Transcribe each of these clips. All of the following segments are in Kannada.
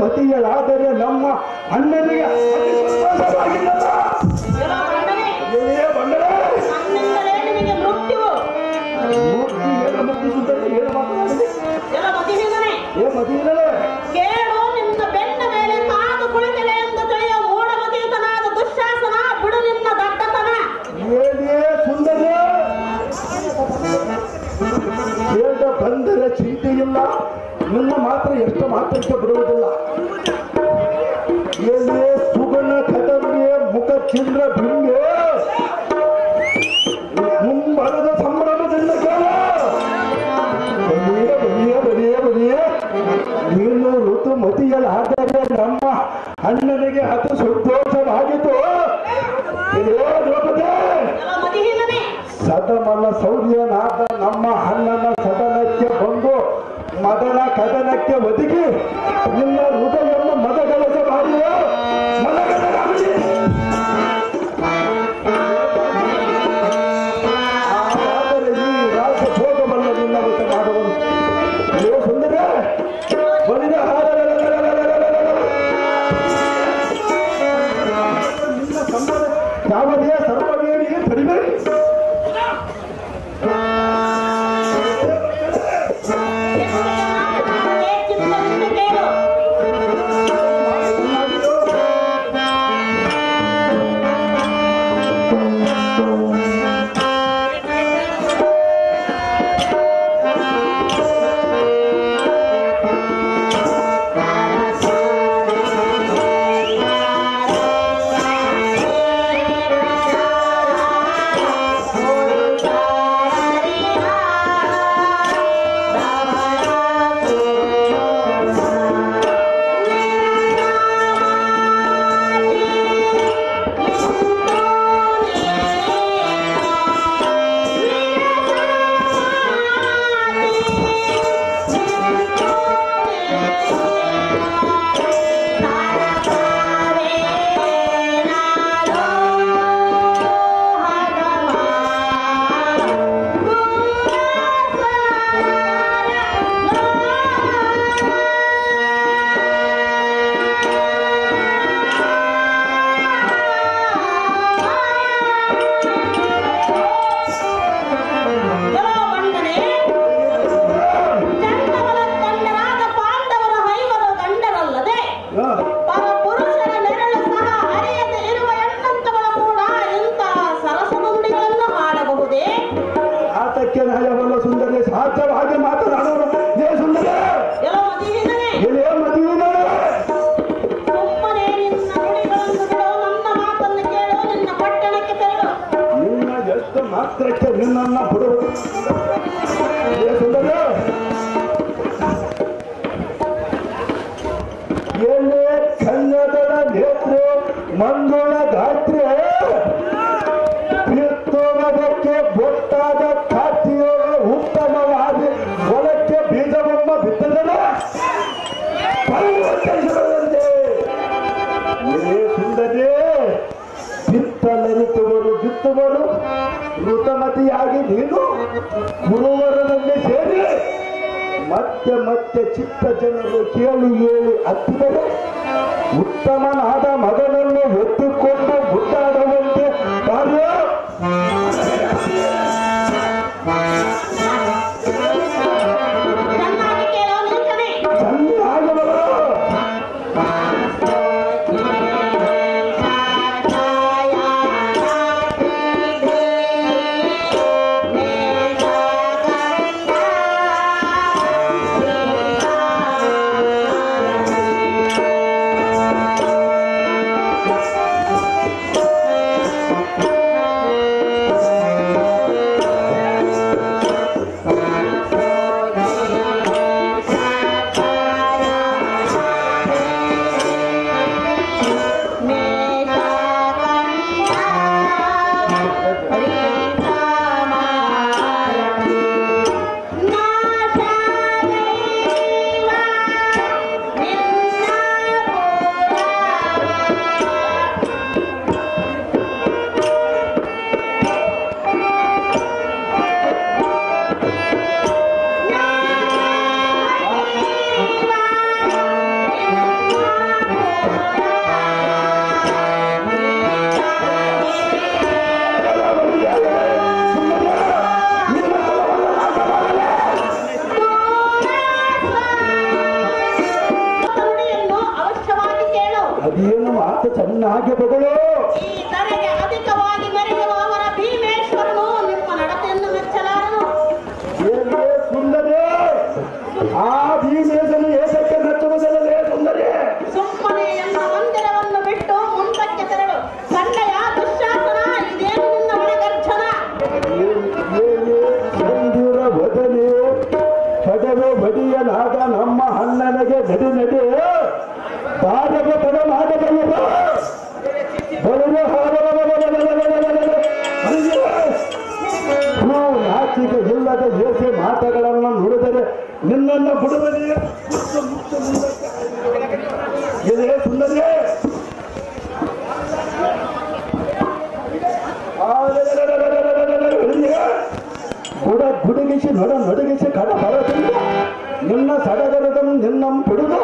ಮತಿಗಳಾದರೆ ನಮ್ಮ ಅಣ್ಣನಿಗೆ ಸಂತೋಷವಾಗಿಲ್ಲಲ್ಲ. ಕೇಳು, ನಿನ್ನ ಬೆನ್ನ ಮೇಲೆ ಕಾದು ಕುಳಿತವೆ ಎಂದು ತಿಳಿಯ ಮೂಢಮತಿತನಾದ ದುಶ್ಯಾಸನ, ಬಿಡು ನಿನ್ನ ದಡ್ಡತನ. ಸುಂದರ ಬೇಡ ಬಂದರೆ ಚಿಂತೆ ಇಲ್ಲ, ನಿನ್ನ ಮಾತ್ರ ಎಷ್ಟು ಮಾತ್ರಕ್ಕೆ ಬಿಡುವುದಿಲ್ಲ. ಏನೇ ಸುಗಣ ಕದಂಬೆ ಮುಖ ಚಿಂದ್ರ ಬಿಂಬೆ ಮುಂಬರದ ಸಂಭ್ರಮದಿಂದ ಕೇಳ. ಬಲಿಯೇ ನೀನು ಋತುಮತಿಗಳಾದರೆ ನಮ್ಮ ಅಣ್ಣನಿಗೆ ಅತಿ ಸಂತೋಷವಾಗಿತ್ತು. ಸದಮಲ ಸೌರ್ಯನಾದ ನಮ್ಮ ಅಣ್ಣನ ಸದನಕ್ಕೆ ಬಂದು ಮದನ ಕದನಕ್ಕೆ ಒದಗಿ ನಿನ್ನ ಹೃದಯವನ್ನು ಮದಗಲಸ ಮಾಡಿಯೋ ಮದಗಲಗಾಗಲಿ. ಆದರೆ ಈ ರಾಜ್ಯ ಭೋಗವಲ್ಲ ನಿನ್ನ ವಶ ಮಾಡುವುದು. ಸುಂದರ ಬಲಿದ ನಿನ್ನ ಸಂಬಂಧ ಯಾವುದೇ ಸರ್ವವೇಣಿಗೆ ಕಡಿಮೆ. ಸಾಧ್ಯವಾಗಿ ಮಾತನಾಡೋಣ. ಸುಂದರ ನಿನ್ನ ಎಷ್ಟು ಮಾತ್ರಕ್ಕೆ ನಿನ್ನ ಬಿಡುವುದು. ಸುಂದರ ಏನೇ ಕನ್ನಡದ ನೇತ್ರೆ ಮಂಗಳ ಗಾತ್ರೆ ಬಿತ್ತೋದಕ್ಕೆ ಬೊಟ್ಟಾದ ಖಾತಿಯೋಗ ಉತ್ತಮವಾದ ಹೊಲಕ್ಕೆ ಬೀಜವೊಮ್ಮ ಬಿತ್ತದರೆ ಪರಿವರ್ತಿಸುವುದಂತೆ. ಸುಂದರೇ ಬಿತ್ತುವರು ಋತಮತಿಯಾಗಿ ನೀನು ಗುರುವರನಲ್ಲಿ ಸೇರಿ ಮತ್ತೆ ಚಿತ್ತ ಜನರು ಕೇಳಿ ಹತ್ತಿದರೆ ಉತ್ತಮನಾದ ಮಗನನ್ನು ಎತ್ತಿಕೊಂಡು ಗುಡ್ಡಾಡುವಂತೆ ಕಾರ್ಯ ಚೆನ್ನಾಗಿ ಬಗಳು. ಈ ಧರೆಗೆ ಅಧಿಕವಾಗಿ ಮೆರೆಯುವ ಅವರ ಭೀಮೇಶ್ವರನು ನಿಮ್ಮ ನಡತೆಯನ್ನು ಮೆಚ್ಚಲಾರನು. ಏನೇ ಸುಂದರಿ, ಆ ಭೀಮೇಶನು ಏಕಕ್ಕೆ ಮೆಚ್ಚುವುದಲ್ಲೇ ಸುಂದರಿ. ಸುಮ್ಮನೆ ಎನ್ನ ಮಂದಿರವನ್ನು ಬಿಟ್ಟು ಮುಂದಕ್ಕೆ ತೆರಳು. ಕಂಡೆಯ ದುಶ್ಯಾಸನ, ಇದೇನು ನಿನ್ನ ಒಣಗರ್ಜನ? ಚಂದಿರ ವದನೆ ಪದವೆ ಬಡಿಯನಾದ ನಮ್ಮ ಅಣ್ಣನಿಗೆ ನಡಿ ನಡಿ ಪಾದವ ಪದ ಮಾಡಬಲ್ಲದ ನಾಚಿಕೆ ಇಲ್ಲದ ಏಸೆ ಮಾತುಗಳನ್ನು ನುಡಿದರೆ ನಿನ್ನನ್ನು ಬಿಡುವನೇ ಇದೇ ಸುಂದರಿ. ಗುಡುಗಿಸಿ ನಡುಗಿಸಿ ಕಡ ಬರದಿಂದ ನಿನ್ನ ಸಡಗರದನ್ನು ನಿನ್ನ ಬಿಡುದು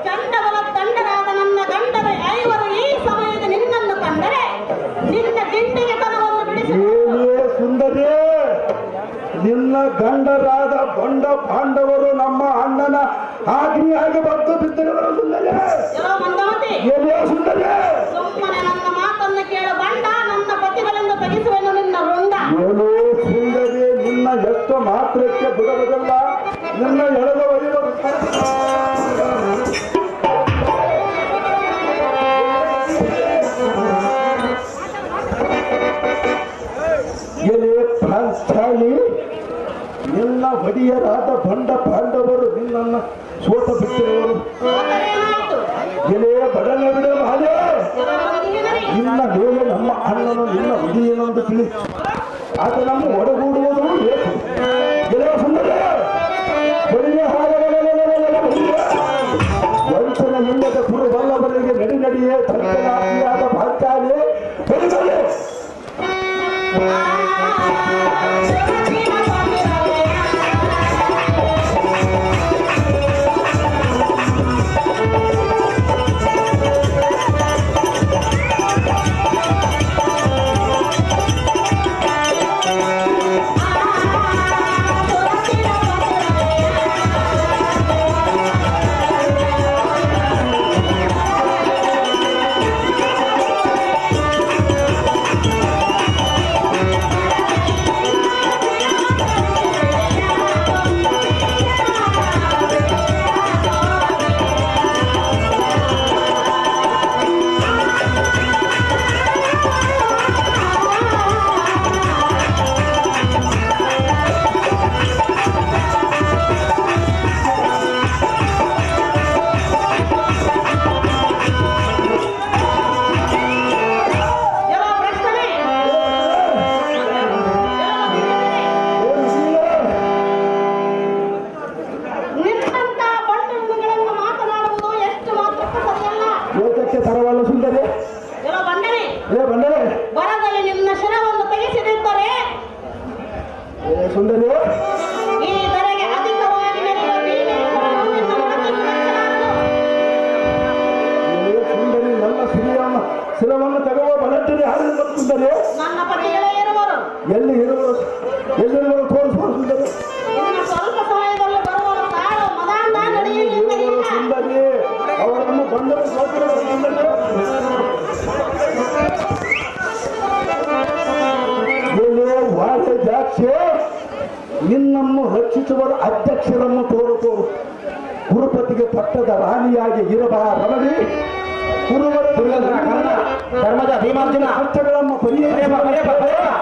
ಚಂಡವಲ ತಂಡರಾದ ನನ್ನ ಗಂಡರ ಐವರು ಈ ಸಮಯದ ನಿನ್ನನ್ನು ಕಂಡರೆ ನಿನ್ನ ಗಿಂಡಿಗೆ ತನವನ್ನು ಬಿಡಿಸಿ ಸುಂದರಿ. ನಿನ್ನ ಗಂಡರಾದ ಬಂಡ ಪಾಂಡವರು ನಮ್ಮ ಅಣ್ಣನ ಆಗ್ನಿಯಾಗಿ ಬಂದು ಬಿದ್ದಿರುವರು ಸುಂದರಿ. ಸುಂದರಿ, ಸುಮ್ಮನೆ ನನ್ನ ಮಾತನ್ನು ಕೇಳು ಬಂಡ. ನನ್ನ ಪತಿಗಳಿಂದ ತೆಗೆಸುವೆನು ನಿನ್ನ ರುಂಡ. ಏನೋ ಸುಂದರಿ, ನಿನ್ನ ಎಷ್ಟು ಮಾತ್ರಕ್ಕೆ ಬಿಡುವುದಿಲ್ಲ. ನಿನ್ನ ಎಳೆದ ಒಯ್ಯುವ ಪ್ರಾಂತಾಳಿ, ನಿನ್ನ ಒಡೆಯರಾದ ಬಂಡ ಪಾಂಡವರು ನಿನ್ನನ್ನು ಸೋತ ಬಿಟ್ಟಿರುವರು. ಎಲೆ ಬಡನೆ ಬಿಡ ಮಾಲೆ, ನಿನ್ನ ಮೇಲೆ ನಮ್ಮ ಅಣ್ಣನು ನಿನ್ನ ಒಡೆಯನೊಂದು ತಿಳಿ ಅದು ನಮ್ಮ ಒಡಗೂಡುವುದು ಬೇಕು. ಎಲೆ ಸುಂದರ ಬಡಿಯ ವಂಚನ ಇಲ್ಲದ ಗುರು ಬಲ್ಲವರಿಗೆ ನಡಿ ನಡಿಯೇ ತರ್ಕನಾದ ಪಾಂಚಾಲಿ ಬಡಿದರೆ ಸುಂದರಿ ಈ ಧರೆಗೆ ಅಧಿಕವಾಗಿ ನಡೆಯುವ ಭೀಮೇಶ್ವರನು ನಿನ್ನ ಮೊಣಕನ್ನು ಮೆಚ್ಚಲಾರನು. ಸುಂದರಿ ನನ್ನ ಶಿರವನ್ನು ತಗುವ ಬಲಟ್ಟರೆ ಯಾರು ಸುಂದರಿ? ನನ್ನ ಪತಿಗಳೇ ಇರುವರು. ಎಲ್ಲಿರುವರು ತೋರಿಸುವ ಸುಂದರಿ. ಇನ್ನು ಸ್ವಲ್ಪ ಸಮಯದಲ್ಲಿ ಬರುವರು. ತಾಳು ಮದಾಂಧ ನಡೆಯಲಿಲ್ಲ. ಸುಂದರಿ ಅವರನ್ನು ಬಂದರು ವಾದ್ಯಾಕ್ಷೆ ನಿನ್ನನ್ನು ರಕ್ಷಿಸುವರು ಅಧ್ಯಕ್ಷರನ್ನು ತೋರು ಗುರುಪತಿಗೆ ಪಟ್ಟದ ರಾಣಿಯಾಗಿ ಇರಬಾರದಿ ಕುರುವರ ಧರ್ಮದ ಭೀಮಾರ್ಜುನ ಹಸ್ತಗಳನ್ನು ಬರೆಯುವುದು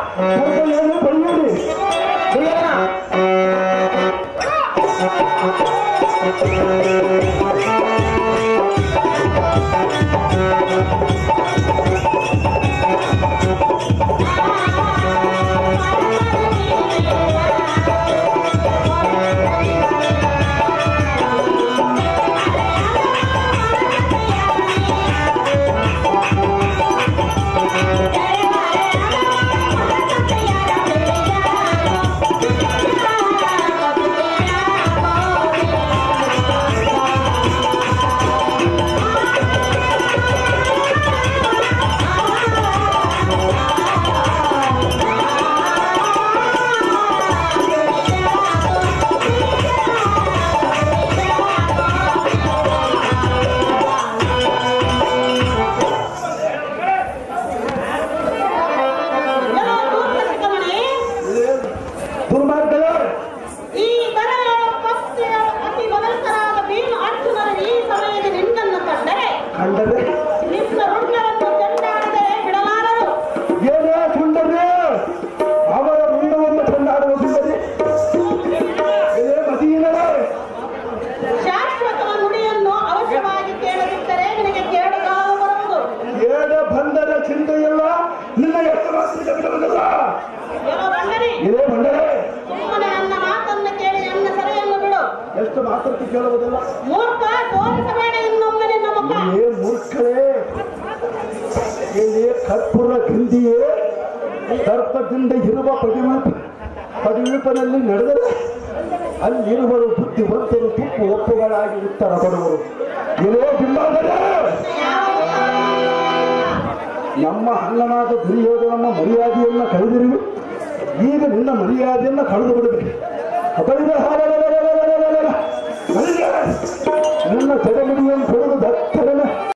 ಎಷ್ಟು ಮಾತಕ್ಕೆ ಕೇಳುವುದಿಲ್ಲ. ಮೂರ್ಖ ತೋರಿಸಬೇಡ ಇನ್ನೊಮ್ಮೆ ನಿನ್ನ ಮುಖ. ಮೂರ್ಖರೇ ಇಲ್ಲಿ ಕರ್ಪೂರ ಗಿಂದಿಯೇ ದರ್ಪದಿಂದ ಇರುವ ಪದಿವಿಪನಲ್ಲಿ ನಡೆದರೆ ಅಲ್ಲಿರುವರು ಬುದ್ಧಿವಂತರು ತುಪ್ಪು ಒಪ್ಪುಗಳಾಗಿ ಉತ್ತರ ಕೊಡುವರು. ಇರೋ ಬಿಂಬಾದರೆ ನಮ್ಮ ಅಣ್ಣನಾದ ದುರ್ಯೋಧನ ಮರ್ಯಾದೆಯನ್ನು ಕಳೆದಿರುವೆ. ಈಗ ನಿನ್ನ ಮರ್ಯಾದೆಯನ್ನು ಕಳೆದು ಬಿಡಬೇಕು. ಕಳೆದ ಹಾರ